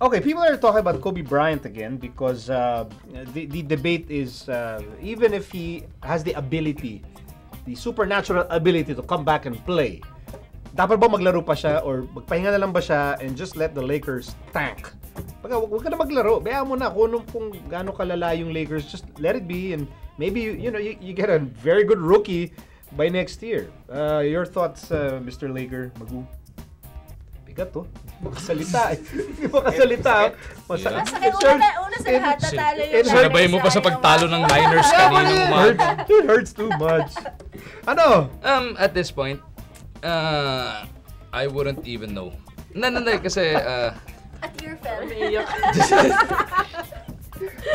Okay, people are talking about Kobe Bryant again because the debate is even if he has the ability, the supernatural ability to come back and play, dapat ba maglaro pa siya or magpahinga na lang ba siya and just let the Lakers tank? Huwag ka na maglaro. Bayaan mo na kung gaano kalala yung Lakers. Just let it be and maybe you get a very good rookie by next year. Your thoughts, Mr. Laker, Magu? Bigat to. Makasalita. Hindi makasalita. Una sa lahat, tatalo yung Niners. Sinabay mo pa sa pagtalo ng Niners kaninang umaga. It hurts too much. Ano? At this point, I wouldn't even know. No, kasi... At your fell.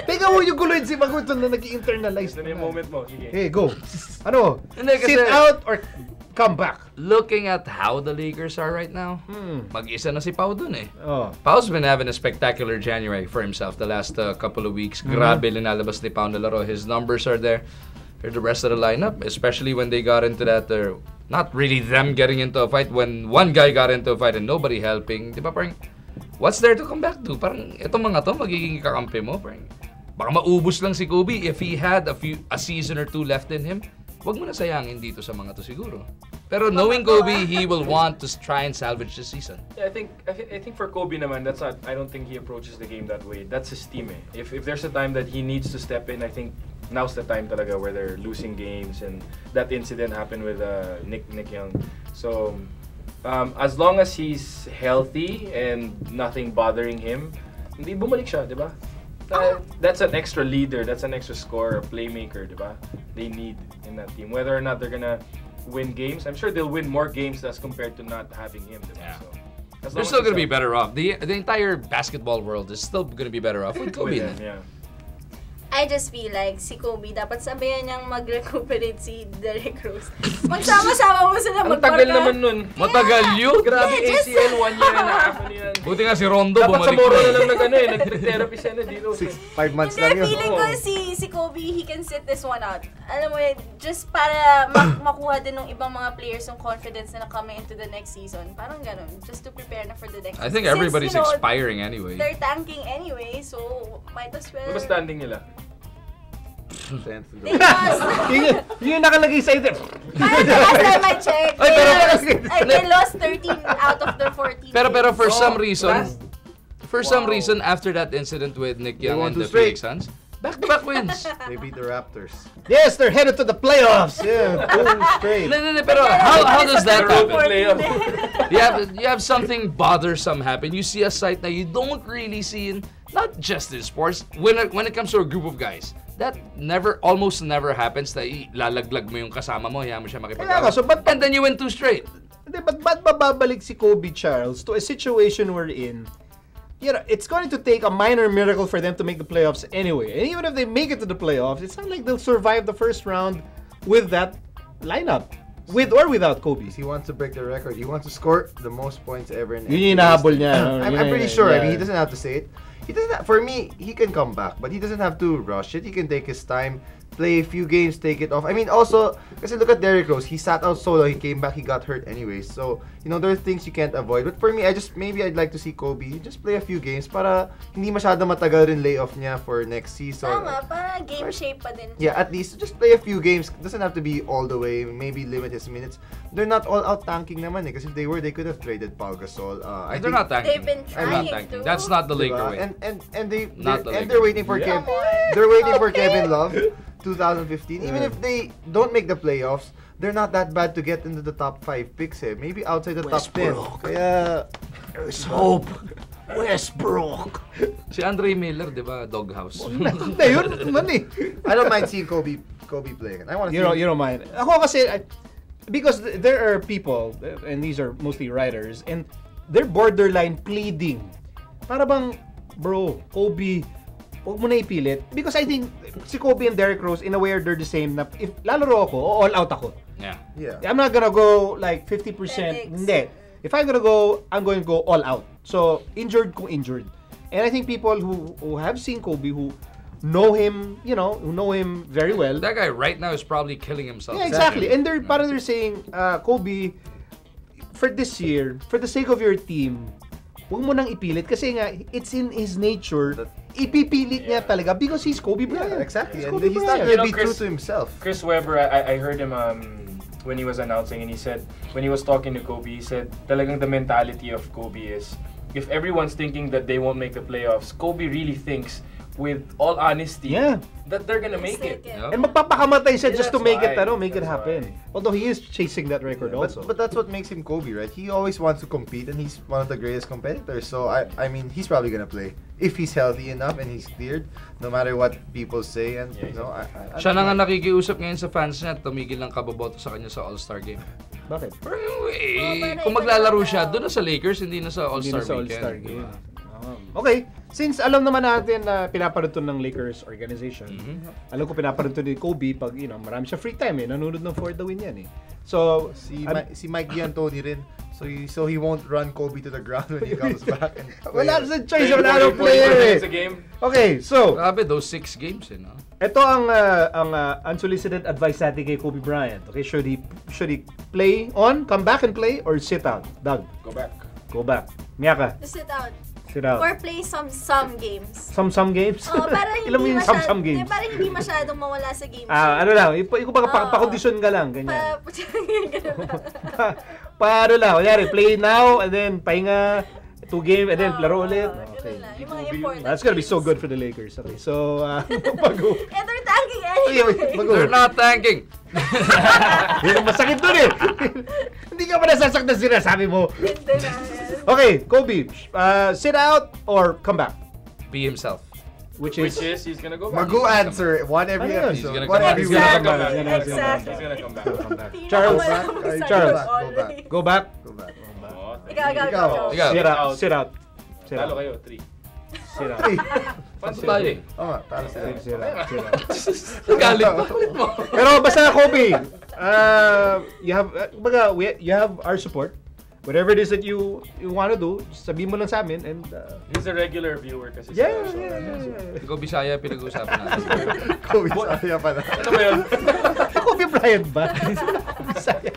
Teka mo yung guloy si Maguto na nag-internalize na yung moment mo. Sige. Hey, go. Ano? Hindi, kasi, sit out or come back? Looking at how the Lakers are right now, mag-isa na si Pau dun eh. Oh. Pau's been having a spectacular January for himself the last couple of weeks. Grabe linalabas ni Pau na laro. His numbers are there. For the rest of the lineup, especially when they got into that, not really them getting into a fight, when one guy got into a fight and nobody helping, di ba parang, what's there to come back to? Parang, itong mga to, magiging kakampi mo. Parang, baka maubos lang si Kobe if he had a season or two left in him. Wag mo na sayangin dito sa mga to siguro. Pero knowing Kobe, he will want to try and salvage the season. Yeah, I think for Kobe naman, I don't think he approaches the game that way. That's his team eh. If there's a time that he needs to step in, I think now's the time talaga where they're losing games, and that incident happened with Nick Young. So as long as he's healthy and nothing bothering him, hindi bumalik siya, di ba? That's an extra leader, that's an extra scorer, playmaker, di ba? They need in that team. Whether or not they're gonna win games, I'm sure they'll win more games as compared to not having him, di ba? Yeah. So, they're still gonna be better off. The entire basketball world is still gonna be better off with Kobe. Yeah. I just feel like si Kobe, dapat sabayan niyang mag-recuperate si Derrick Rose. Magsama-sama mo sila Ang tagal naman nun. Matagal yun. Grabe, ACL, 1 year and a half. Ano yan? Buti nga si Rondo Dapat bumalik sa Moro na lang nag-therapy siya na dito. 5 months Hindi, lang yun. feeling ko si Kobe, he can sit this one out. Alam mo yun, just para makuha din ng ibang mga players yung confidence na coming into the next season. Parang ganun, just to prepare na for the next season. I think everybody's expiring anyway. They're tanking anyway, so might as well. Ano ba standing nila? They lost. Yung nakalagay sa ito. Last time I checked, they lost 13 out of their 14. Pero for some reason, after that incident with Nick Young and the Phoenix Suns, back-to-back wins. They beat the Raptors. Yes, they're headed to the playoffs. Yeah, 2 straight. No, pero how does that happen? Playoff. You have something bothersome happen. You see a sight that you don't really see in not just in sports. When it comes to a group of guys, that almost never happens. Na lalaglag mo yung kasama mo, hayaan mo siya makipag-away. And then you win 2 straight. But ba't babalik si Kobe Charles to a situation we're in? You know, it's going to take a minor miracle for them to make the playoffs anyway. And even if they make it to the playoffs, it's not like they'll survive the first round with that lineup. With or without Kobe. He wants to break the record. He wants to score the most points ever in Yun yung hinahabol niya. I'm pretty sure. I mean, he doesn't have to say it. He doesn't have, for me, he can come back, but he doesn't have to rush it. He can take his time, play a few games, take it off. I mean, also, kasi look at Derrick Rose. He sat out so long, he came back, he got hurt anyways. So, you know, there are things you can't avoid. But for me, maybe I'd like to see Kobe just play a few games para hindi masyado matagal rin layoff niya for next season. Tama, para game shape pa din. Yeah, at least just play a few games. Doesn't have to be all the way. Maybe limit his minutes. They're not all out tanking naman eh. Because if they were, they could have traded Paul Gasol. They're not tanking. They've been trying to. That's not the Laker way. And they're waiting for Kevin Love 2015. Even if they don't make the playoffs, they're not that bad to get into the top 5 picks eh. Maybe outside the top 10. Kaya there's hope. Westbrook. Si Andre Miller, di ba? Doghouse. Hindi, yun naman eh. I don't mind seeing Kobe playing. I want to You don't mind. Ako kasi, because there are people, and these are mostly writers, and they're borderline pleading. Para bang, bro, Kobe, huwag mo na ipilit. Because I think si Kobe and Derrick Rose, in a way, they're the same. Na if lalaro ako, all out ako. Yeah. I'm not gonna go like 50%. Hindi. If I'm gonna go, I'm going to go all out. So, injured kung injured. And I think people who have seen Kobe, who know him, who know him very well. That guy right now is probably killing himself. Yeah, exactly. And they're saying, Kobe, for this year, for the sake of your team, huwag mo nang ipilit kasi nga it's in his nature. Ipipilit niya talaga because he's Kobe Bryant. Yeah, exactly. He's And Kobe he's not Bryant. gonna be true to himself. Chris Webber, I heard him when he was announcing, and he said when he was talking to Kobe, he said talagang the mentality of Kobe is if everyone's thinking that they won't make the playoffs, Kobe really thinks with all honesty that they're gonna make it. Yeah. And magpapakamatay siya just to That's make it, why. make it That's happen. why. Although he is chasing that record also. But that's what makes him Kobe, right? He always wants to compete, and he's one of the greatest competitors. So I mean, he's probably gonna play if he's healthy enough and he's cleared, no matter what people say. And Yeah, you know, Siya na nga nakikiusap ngayon sa fans niya, tumigil ng kaboboto sa kanya sa All-Star game. Bakit? Pero parang kung iba maglalaro naman siya, daw. doon na sa Lakers, hindi na sa Hindi All-Star na sa weekend. All-Star game. Okay, since alam naman natin na pinapanood to ng Lakers organization, alam ko pinapanood to ni Kobe pag, marami siya free time nanonood ng For the Win yan So, si Mike D'Antoni rin. So he won't run Kobe to the ground when he comes back. And wala sa choice, Playing wala nang 40 player minutes a game. Okay, so, Grabe, those 6 games no? ito ang unsolicited advice natin kay Kobe Bryant. Okay, should he play on, come back and play, or sit out? Doug, Go back. go back. Miyaka, Just sit out. sit out. Or play some games. Some games? Oh, para hindi Ilan mo yung some games? Para hindi masyadong mawala sa game. Ano lang, pakondisyon ka lang, ganyan. Paano lang, kunyari, play now, and then pahinga, 2 game, and then laro ulit. Okay. Yung mga important That's gonna be so games. good for the Lakers. Okay, so, pag-go. And they're tanking anyway. They're not tanking! Yun ang masakit dun Hindi ka pa nasasaktan sinasabi mo. Hindi na. Okay, Kobe, sit out or come back? Be himself. Which is? He's gonna go back. Magu answer one every Ano yun? episode. He's gonna One come every back. He's week. gonna come back. Exactly. He's gonna come back. Charles, Charles, go back. Go back. Go back. Oh, Ikaw. Ikaw. Sit out. Sit out. Sit Talo out. kayo, 3. Sit out. Panto tayo eh. Oo nga, talo sila. Sit out. Sit out. Galit pa ulit mo. Pero basta Kobe, you have our support. Whatever it is that you want to do, sabihin mo lang sa amin and He's a regular viewer kasi yeah. Ikaw Bisaya, pinag-uusapan natin. Kobe, sayang pala. Ano ba yun? Kobe Bryant ba? Bisaya.